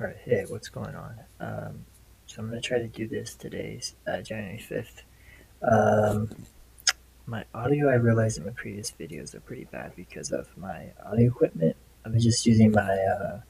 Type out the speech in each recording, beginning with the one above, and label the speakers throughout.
Speaker 1: Alright, hey, what's going on? So I'm gonna try to do this today's January 5th. Um, my audio, I realized in my previous videos are pretty bad because of my audio equipment. I've been just using my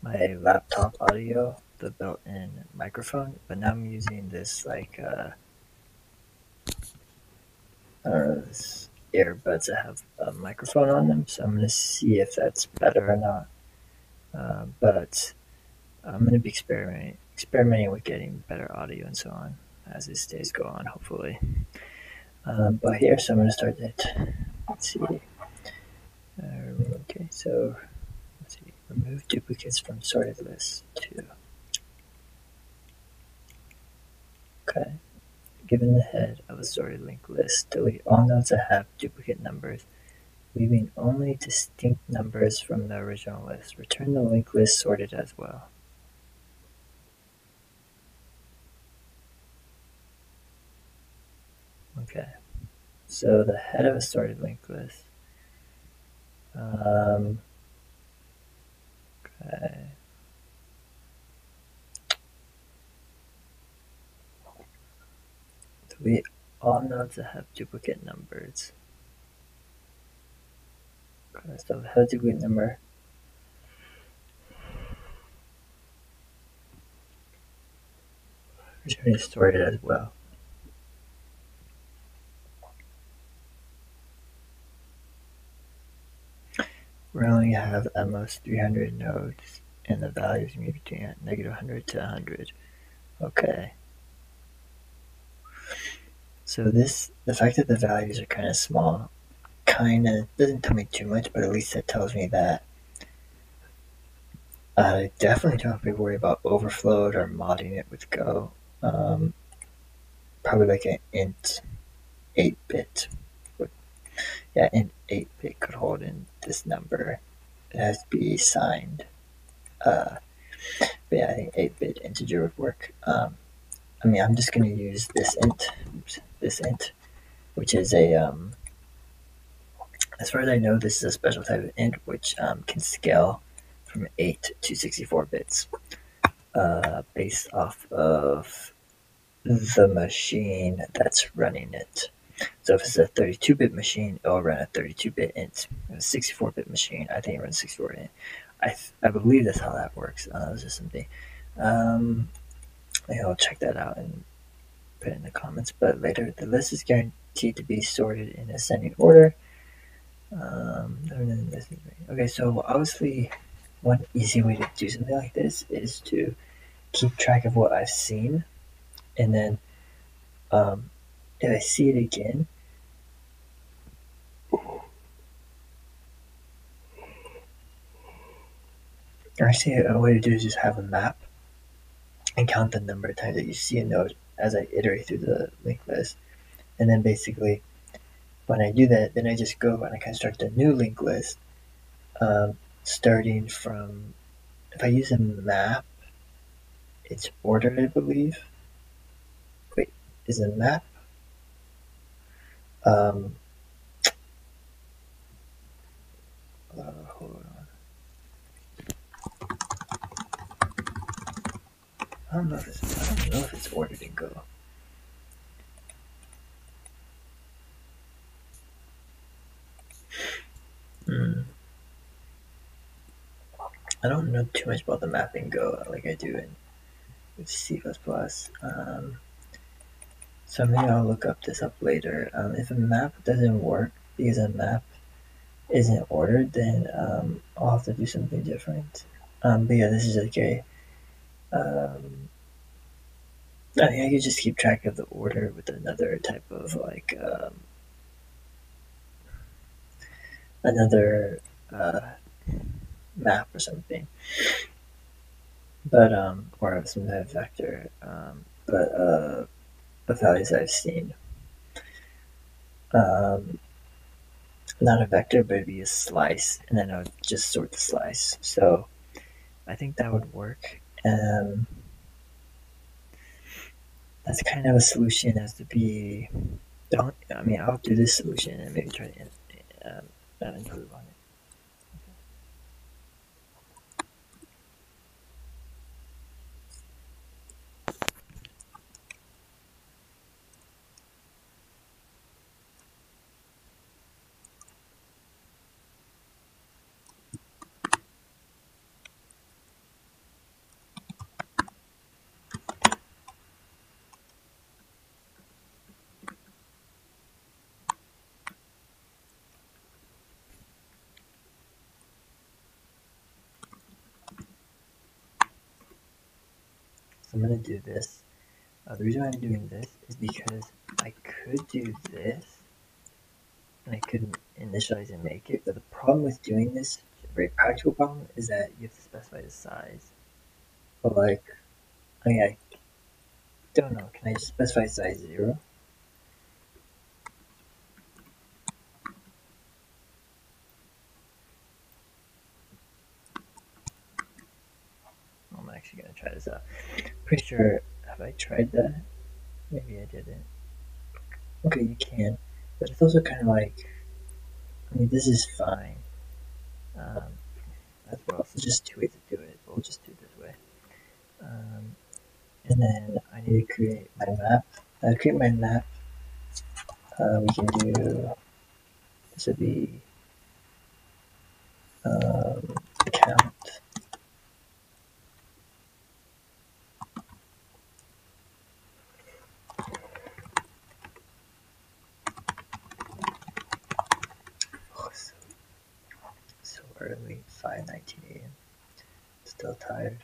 Speaker 1: laptop audio, the built-in microphone, but now I'm using this I don't know, this earbuds that have a microphone on them. So I'm gonna see if that's better or not. But I'm going to be experimenting with getting better audio and so on as these days go on, hopefully. But here, so I'm going to start it. Let's see. Okay, so let's see. Remove duplicates from sorted list 2. Okay. Given the head of a sorted linked list, delete all nodes that have duplicate numbers, leaving only distinct numbers from the original list. Return the linked list sorted as well. Okay. So the head of a sorted linked list. Okay. Delete all nodes that have duplicate numbers. Okay, so the head duplicate number. Return is sorted as well. We only have at most 300 nodes, and the values may be between -100 to 100. Okay. So the fact that the values are kind of small, kind of doesn't tell me too much, but at least it tells me that I definitely don't have to worry about overflowed or modding it with Go. Probably like an int 8-bit. Yeah, int 8-bit could hold in this number. It has to be signed. But yeah, I think 8-bit integer would work. I'm just going to use this int, which is as far as I know, this is a special type of int which can scale from 8 to 64 bits based off of the machine that's running it. So if it's a 32-bit machine, it'll run a 32-bit int. If it's a 64-bit machine, I think it runs 64-bit int. I believe that's how that works. It's just something. I'll check that out and put it in the comments. But later, the list is guaranteed to be sorted in ascending order. Okay, so obviously, one easy way to do something like this is to keep track of what I've seen, and then if I see it again, or actually a way to do is just have a map and count the number of times that you see a node as I iterate through the linked list. And then basically, when I do that, then I just go and I can start the new linked list, starting from, if I use a map, it's ordered, I believe. Wait, is a map? Hold on. I don't know if it's ordered in Go. I don't know too much about the mapping Go like I do with C++. So maybe I'll look this up later. If a map doesn't work because a map isn't ordered, then I'll have to do something different. But yeah, this is okay. I think I could just keep track of the order with another type of another map or something. But or some type of vector. But the values I've seen. Not a vector, but it'd be a slice, and then I would just sort the slice. So I think that would work. That's kind of a solution as to be. I'll do this solution and maybe try to improve on it. I'm gonna do this. The reason why I'm doing this is because I could do this, and I could initialize and make it, but the problem with doing this, a very practical problem, is that you have to specify the size. But like, I mean, I don't know, can I just specify size 0? I'm actually gonna try this out. Pretty sure, have I tried that? Maybe I didn't. Okay, you can, but it's also kind of like, I mean, this is fine. As well, so just two ways to do it. We'll just do it this way. And then I need to create my map. Create my map. We can do, this would be count. Oh, so early, 5:19 a.m. Still tired.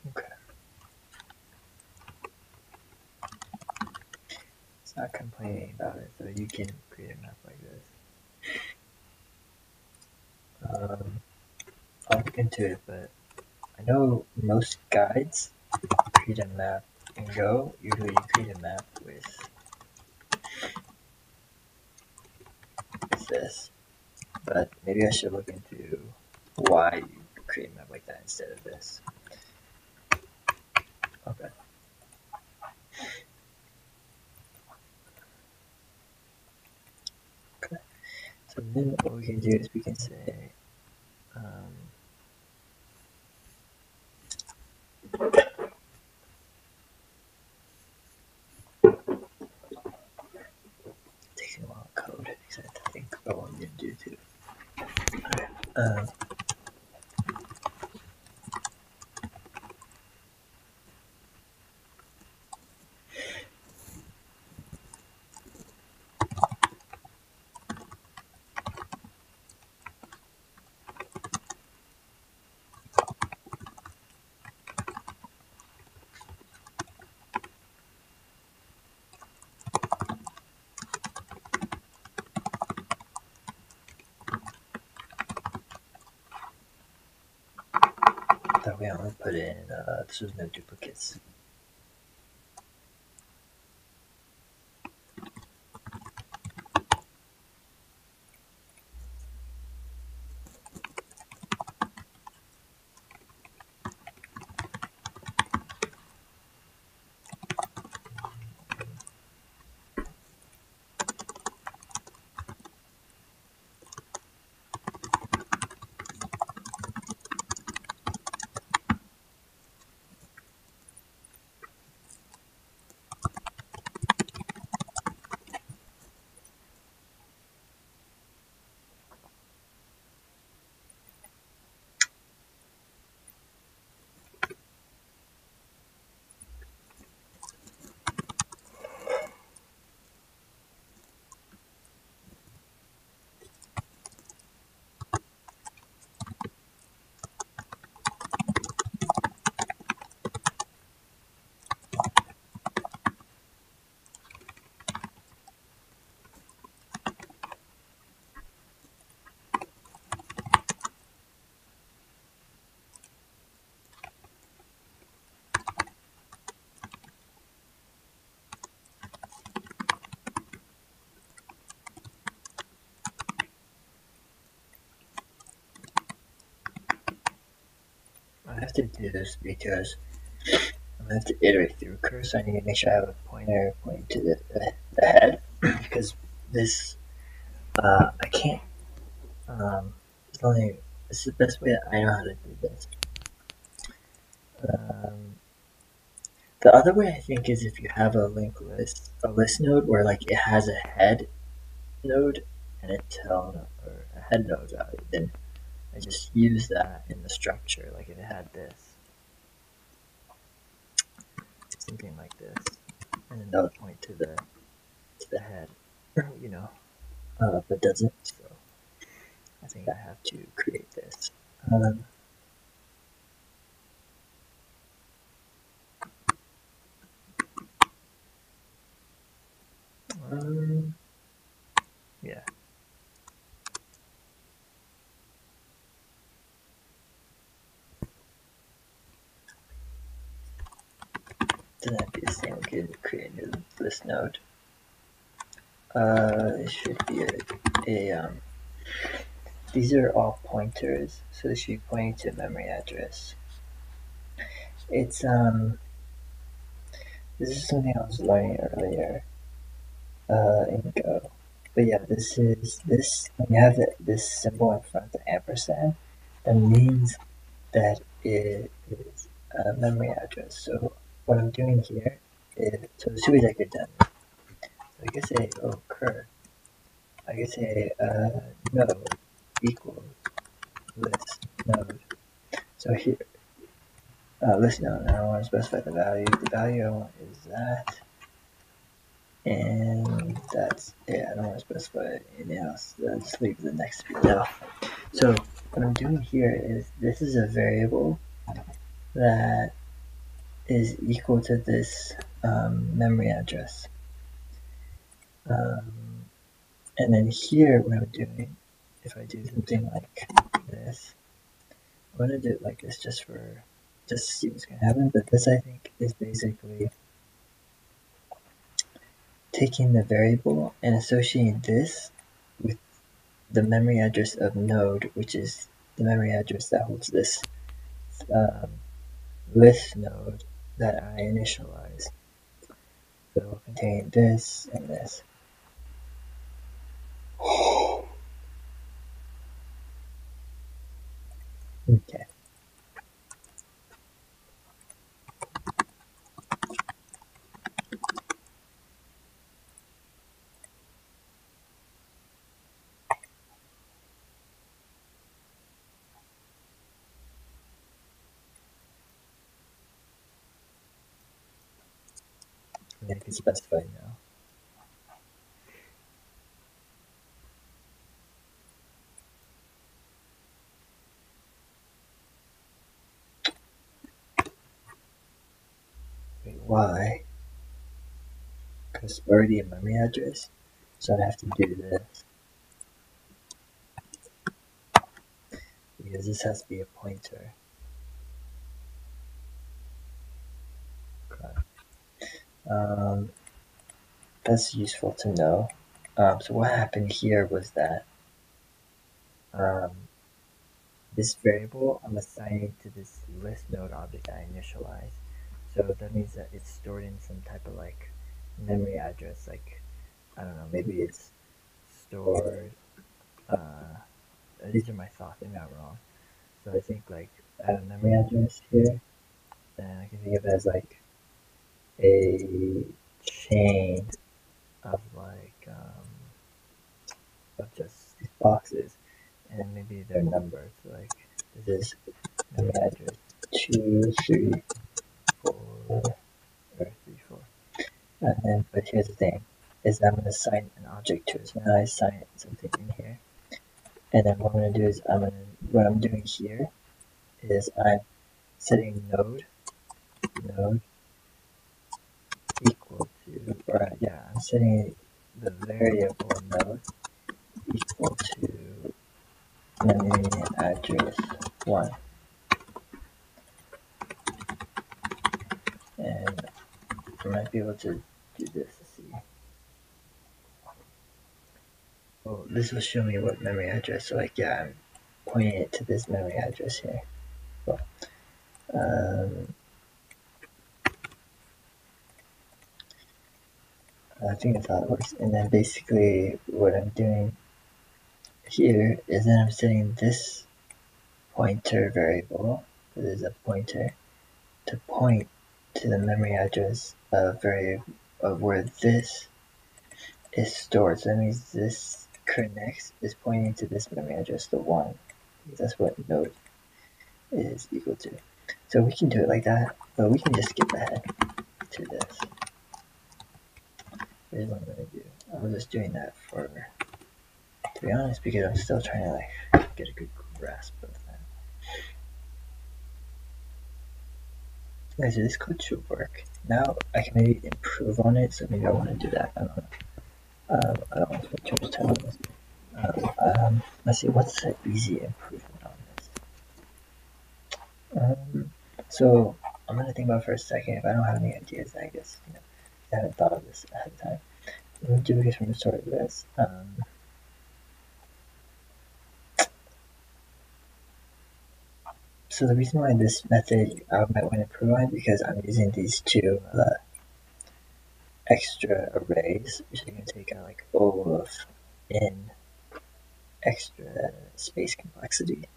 Speaker 1: Okay. It's not complaining about it, so you can create a map like this. I'll look into it, but I know most guides create a map in Go. Usually you create a map with this, but maybe I should look into why you create a map like that instead of this. Okay. Okay. So then what we can do is we can say taking a while to code because I have to think about what I'm gonna do too. Okay. That way I'm gonna put in so there's no duplicates. I have to do this because I'm gonna have to iterate through cursor. I need to make sure I have a pointer pointing to the head because this I can't. It's only this is the best way that I know how to do this. The other way I think is if you have a linked list, a list node where like it has a head node and a tail node, or a head node value, then I just use that in the structure. Like if it had this, something like this, and then that would point to the head, you know, but doesn't. So I think I have to create this. Um, um, yeah, doesn't have to be the same. We could create a new list node. It should be these are all pointers, so they should be pointing to a memory address. It's this is something I was learning earlier in Go. But yeah, this when you have this symbol in front, the ampersand, that means that it is a memory address. So what I'm doing here is, so there's two ways I could done it. So I could say, oh, cur. I could say node equals list node. So here, list node, I don't want to specify the value. The value I want is that. And that's it. I don't want to specify anything else. Let's leave the next bit now. So what I'm doing here is this is a variable that is equal to this memory address. And then here what I'm doing, if I do something like this, I'm going to do it like this just to see what's going to happen. But this I think is basically taking the variable and associating this with the memory address of node, which is the memory address that holds this um, list node that I initialize. So it will contain this and this. Okay. And I can specify now. Wait, why? Because it's already a memory address, so I have to do this. Because this has to be a pointer. That's useful to know. So what happened here was that um, this variable I'm assigning to this list node object I initialize. So that means that it's stored in some type of like memory address, like I don't know, maybe it's stored. These are my thoughts, maybe I'm wrong. So I think like I have a memory address here, and I can think of it as like a chain of like of just these boxes, and maybe they're numbered. So like this is memory address 2, 3, 4, or 3, 4. And then, but here's the thing, is I'm going to assign an object to it. So now I assign something in here, and then what I'm going to do is what I'm doing here is I'm setting node equal to, or yeah, I'm setting the variable node equal to memory address 1. And I might be able to do this to see. Oh, this will show me what memory address. So like, yeah, I'm pointing it to this memory address here. Well, I think that's how it works. And then basically what I'm doing here is that I'm setting this pointer variable, that is a pointer, to point to the memory address of where this is stored. So that means this connects is pointing to this memory address, the 1. Because that's what node is equal to. So we can do it like that, but we can just skip ahead to this. Here's what I'm going to do. I was just doing that to be honest, because I'm still trying to like get a good grasp of that. Okay, so this code should work. Now I can maybe improve on it, so maybe I want to do that. I don't know. I don't want to spend too much time on this. Let's see, what's the easy improvement on this? So I'm gonna think about it for a second. If I don't have any ideas, I guess I haven't thought of this ahead of time. Remove duplicates from the sorted list. So the reason why this method I might want to improve on because I'm using these two extra arrays, which are going to take out like O of n extra space complexity.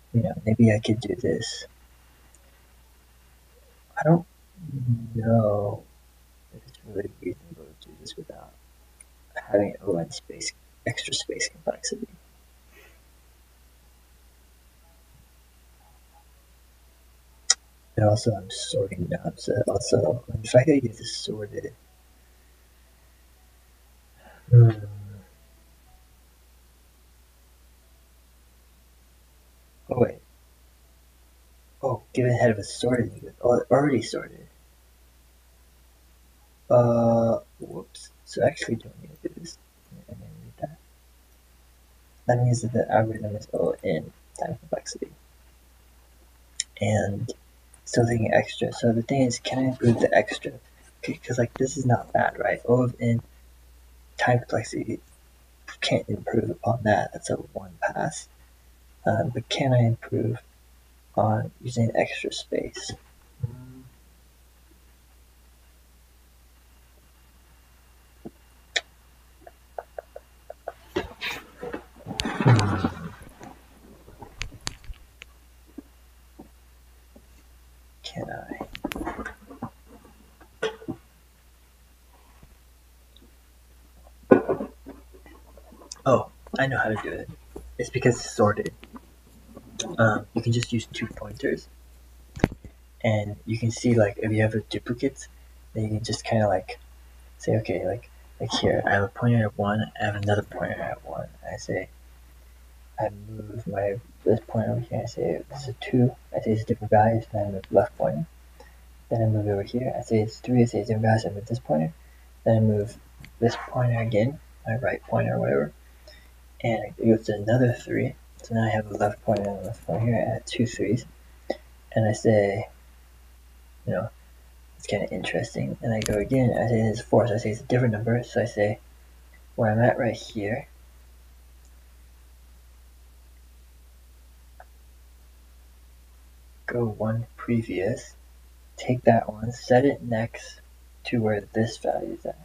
Speaker 1: Maybe I could do this. I don't know if it's really reasonable to do this without having O(n) space extra space complexity. And also I'm sorting now, so also the fact that I get this sorted. Oh wait. Oh, given head of a sorted with already sorted. Whoops. So I actually don't need to do this. I didn't read that. That means that the algorithm is O(n) time complexity. And still taking extra. So the thing is, can I improve the extra? Because like this is not bad, right? O of n time complexity can't improve upon that. That's a one pass. But can I improve on using extra space? Can I? Oh, I know how to do it. It's because it's sorted. You can just use 2 pointers, and you can see like if you have a duplicate, then you can just kind of like say, okay, like here, I have a pointer at 1, I have another pointer at 1. I say, I move this pointer over here. I say this is a 2. I say it's different values, and I move left pointer. Then I move over here. I say it's 3. I say it's different values. I move this pointer. Then I move this pointer again, my right pointer or whatever, and it goes to another 3. So now I have a left pointer and a left pointer here. I add 2 3s, and I say, it's kind of interesting. And I go again. I say it's 4. So I say it's a different number. So I say where I'm at right here. Go one previous, take that one, set it next to where this value is at.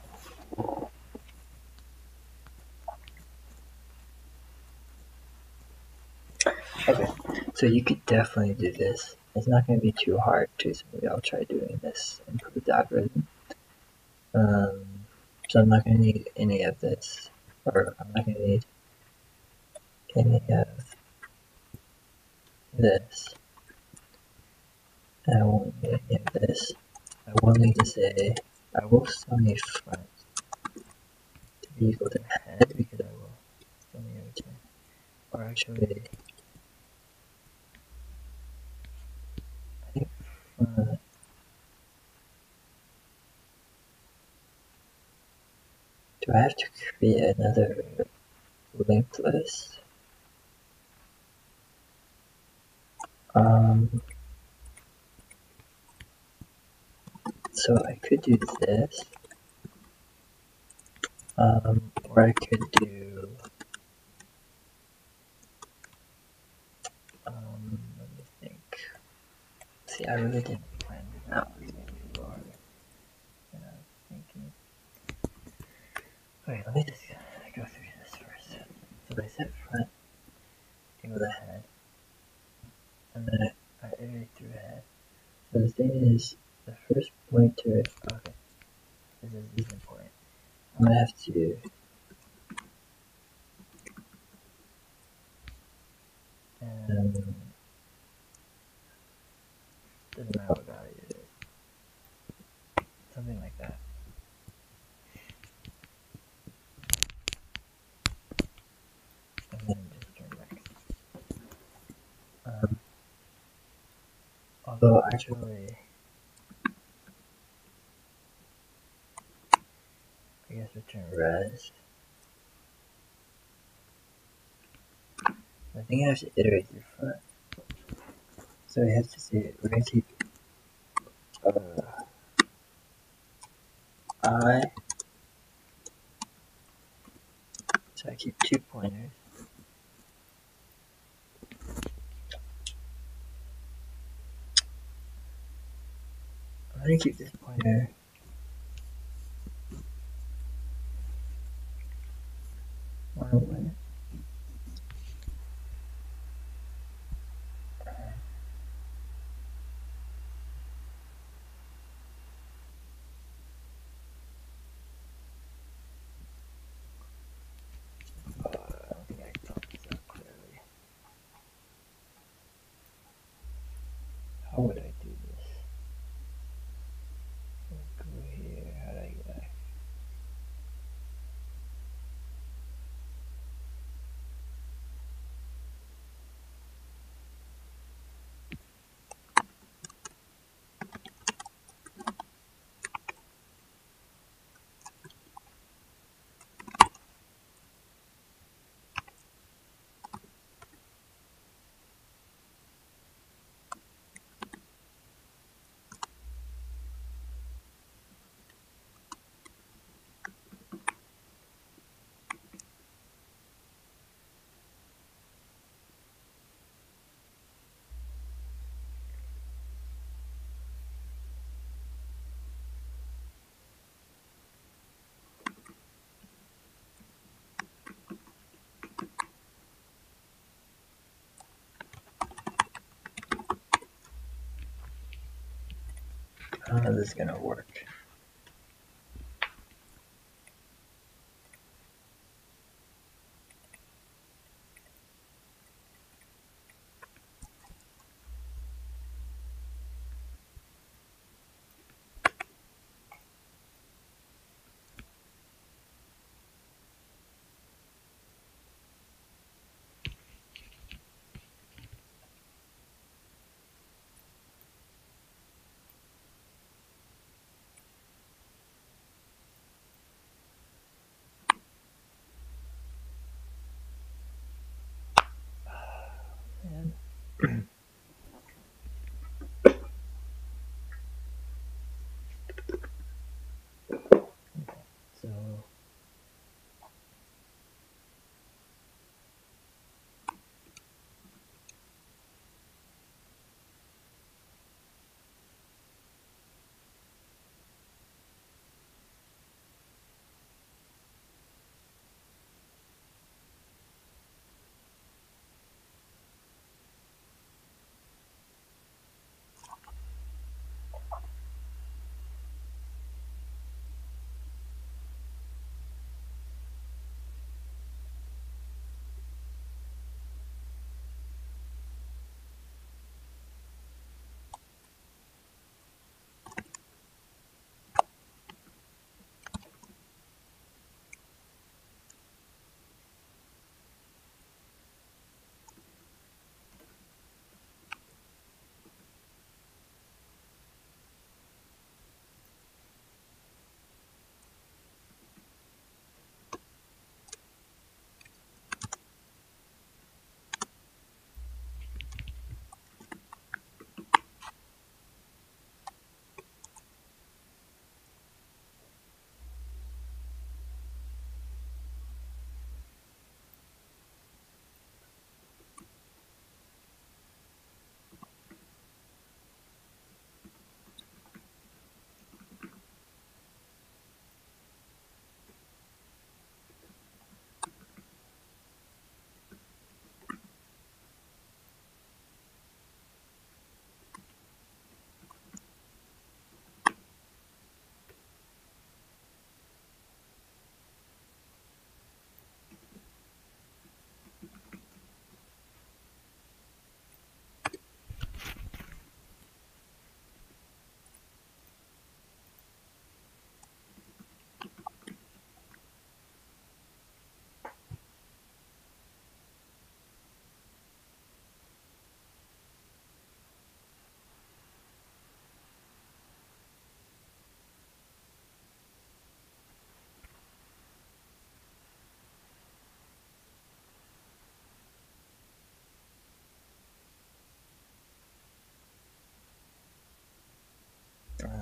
Speaker 1: Okay, so you could definitely do this. It's not going to be too hard too, so maybe I'll try doing this improved algorithm. So I'm not going to need any of this, or I'm not going to need any of this. I won't need any of this. I will need to say, I will still need front to be equal to head because I will still need a return. Or actually, I think front. Do I have to create another linked list? So I could do this, or I could do, let me think. See, I really didn't plan it out. It's maybe a little harder than I was thinking. Okay, let me just go through this first. So I set front equal to head, and then I iterate through head. So the thing is, the first pointer, okay, this is important. I'm gonna have to doesn't matter what value it is. Something like that. And then just turn back. Although actually, return res. I think I have to iterate through front. So we have to say we're gonna keep I. So I keep 2 pointers. I'm gonna keep this pointer. One pointer. I don't think I thought this out clearly. How would I do this? Go here. How do I get back? I don't know if this is gonna work. Man. So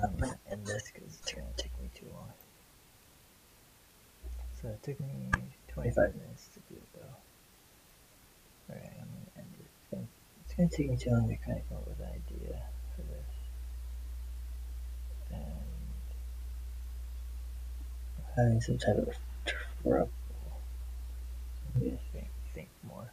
Speaker 1: I'm gonna end this because it's gonna take me too long. So it took me 25 minutes to do it though. Alright, I'm gonna end it. It's gonna take me too long to kind of come up with an idea for this. And I'm having some type of trouble. I'm gonna think more.